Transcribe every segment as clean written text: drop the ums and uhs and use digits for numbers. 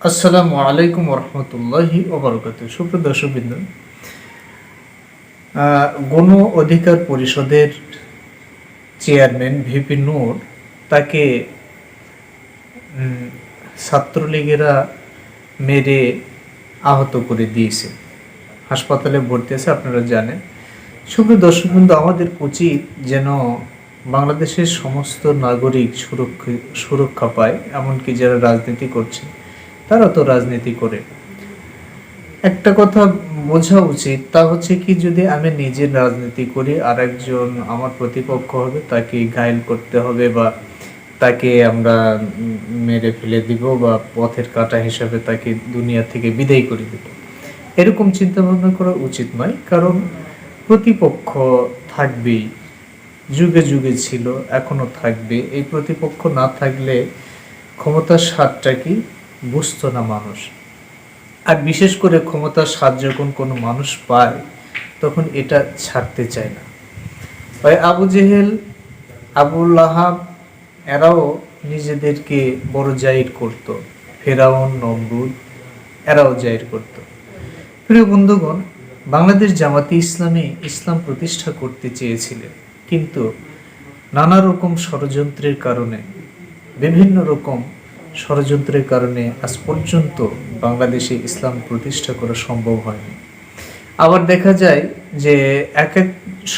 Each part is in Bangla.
আসসালামু আলাইকুম ওরহমতুল্লাহি ওবারাকাতুহু। সুপ্রিয় দর্শকবৃন্দ, গণ অধিকার পরিষদের চেয়ারম্যান ভিপি নূর, তাকে ছাত্রলীগেরা মেরে আহত করে দিয়েছে, হাসপাতালে ভর্তি আছে, আপনারা জানেন। সুপ্রিয় দর্শকবৃন্দ, আমাদের উচিত যেন বাংলাদেশের সমস্ত নাগরিক সুরক্ষা পায়, এমনকি যারা রাজনীতি করছে তারা তো রাজনীতি করে। একটা কথা বোঝা উচিত, তা হচ্ছে কি, যদি আমি নিজে রাজনীতি করি আর একজন আমার প্রতিপক্ষ হবে, তাকে ঘায়েল করতে হবে বা তাকে আমরা মেরে ফেলে দিব বা পথের কাঁটা হিসাবে তাকে দুনিয়া থেকে বিদায় করে দিব, এরকম চিন্তা ভাবনা করা উচিত নয়। কারণ প্রতিপক্ষ থাকবেই, যুগে যুগে ছিল, এখনো থাকবে। এই প্রতিপক্ষ না থাকলে ক্ষমতার স্বাদটা কি বুঝতো না মানুষ। আর বিশেষ করে ক্ষমতার স্বাদ যখন কোনো মানুষ পায় তখন এটা ছাড়তে চায় না। ভাই আবু জেহেল, আবু লাহাব এরাও নিজেদেরকে বড় জাহির করত, ফেরাউন, নমরুদ এরাও জাহির করত। প্রিয় বন্ধুগণ, বাংলাদেশ জামাতে ইসলামী ইসলাম প্রতিষ্ঠা করতে চেয়েছিলেন, কিন্তু নানা রকম ষড়যন্ত্রের কারণে, বিভিন্ন রকম ষড়যন্ত্রের কারণে আজ পর্যন্ত বাংলাদেশে ইসলাম প্রতিষ্ঠা করা সম্ভব হয়নি। আবার দেখা যায় যে এক এক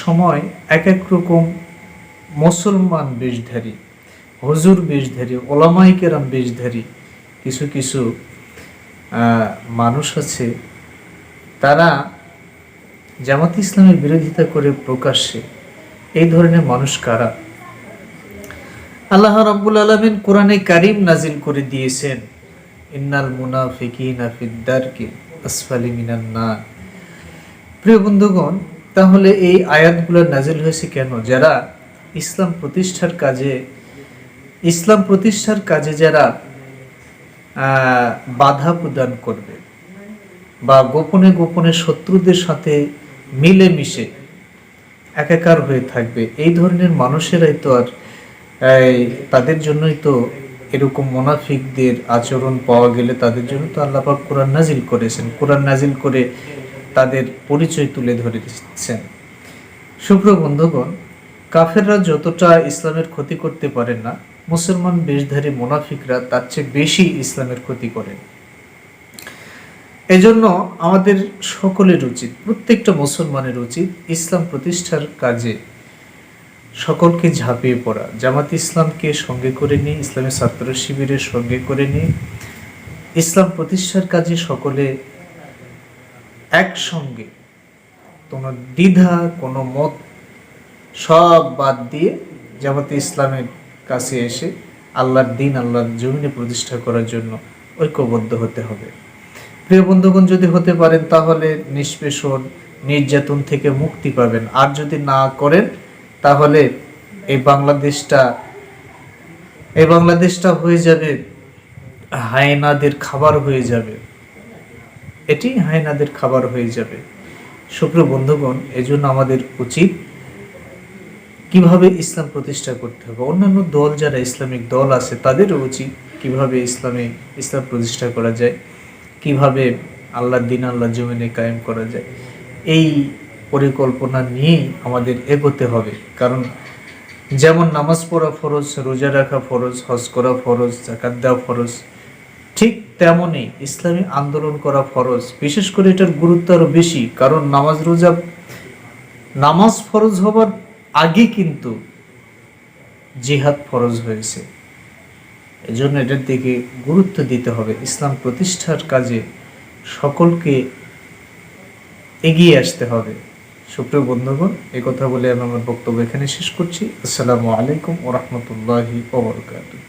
সময় এক এক রকম মুসলমান বেশধারী, হুজুর বেশধারী, ওলামায়ে কেরাম বেশধারী কিছু কিছু মানুষ আছে, তারা জামাত ইসলামের বিরোধিতা করে প্রকাশ্যে। এই ধরনের মানুষ কারা? আল্লাহ রাব্বুল আলামিন কোরআনে কারীম নাজিল করে দিয়েছেন, ইন্নাল মুনাফিকিনা ফিদ দারকি আসফালি মিনান নার। প্রিয় বন্ধুগণ, তাহলে এই আয়াতগুলো নাজিল হয়েছে কেন? যারা ইসলাম প্রতিষ্ঠার কাজে যারা বাধা প্রদান করবে বা গোপনে গোপনে শত্রুদের সাথে মিলেমিশে একাকার হয়ে থাকবে, এই ধরনের মানুষেরাই তো আর তাদের জন্যই তো এরকম মুনাফিকদের আচরণ পাওয়া গেলে তাদের জন্য তো আল্লাহ পাক কোরআন নাজিল করেছেন, কোরআন নাজিল করে তাদের পরিচয় তুলে ধরে দিচ্ছেন। সুপ্রিয় বন্ধুগণ, কাফেররা যতটা ইসলামের ক্ষতি করতে পারেন না, মুসলমান বেশধারী মুনাফিকরা তার চেয়ে বেশি ইসলামের ক্ষতি করেন। এজন্য আমাদের সকলের উচিত, প্রত্যেকটা মুসলমানের উচিত ইসলাম প্রতিষ্ঠার কাজে সকলকে ঝাঁপিয়ে পড়া। জামাত ইসলামকে সঙ্গে করে নিয়ে, ইসলামী ছাত্র শিবিরের সঙ্গে করে নিয়ে ইসলাম প্রতিষ্ঠার কাজে সকলে একসঙ্গে, কোনো দ্বিধা, কোনো মত সব বাদ দিয়ে জামাতে ইসলামের কাছে এসে আল্লাহর দিন, আল্লাহর জমিনে প্রতিষ্ঠা করার জন্য ঐক্যবদ্ধ হতে হবে। প্রিয় বন্ধুগণ, যদি হতে পারেন তাহলে নিষ্পেষণ, নির্যাতন থেকে মুক্তি পাবেন। আর যদি না করেন তাহলে এই বাংলাদেশটা হয়ে যাবে হায়নাদের খাবার হয়ে যাবে, এটি হায়নাদের খাবার হয়ে যাবে। সুপ্রিয় বন্ধুগণ, এজন্য আমাদের উচিত কিভাবে ইসলাম প্রতিষ্ঠা করতে হবে। অন্যান্য দল, যারা ইসলামিক দল আছে, তাদেরও উচিত কিভাবে ইসলাম প্রতিষ্ঠা করা যায়, কিভাবে আল্লাহর দিন, আল্লাহর জমিনে কায়েম করা যায়, এই পরিকল্পনা নিয়েই আমাদের এগোতে হবে। কারণ যেমন নামাজ পড়া ফরজ, রোজা রাখা ফরজ, হজ করা ফরজ, যাকাত দেওয়া ফরজ, ঠিক তেমনই ইসলামী আন্দোলন করা ফরজ। বিশেষ করে এটার গুরুত্ব আরো বেশি, কারণ নামাজ ফরজ হবার আগে কিন্তু জিহাদ ফরজ হয়েছে। এজন্য এটার দিকে গুরুত্ব দিতে হবে। ইসলাম প্রতিষ্ঠার কাজে সকলকে এগিয়ে আসতে হবে। সুপ্রিয় বন্ধুগণ, এই কথা বলে আমি আমার বক্তব্য এখানে শেষ করছি। আসসালামু আলাইকুম ওয়া রাহমাতুল্লাহি ওয়া বারাকাতুহু।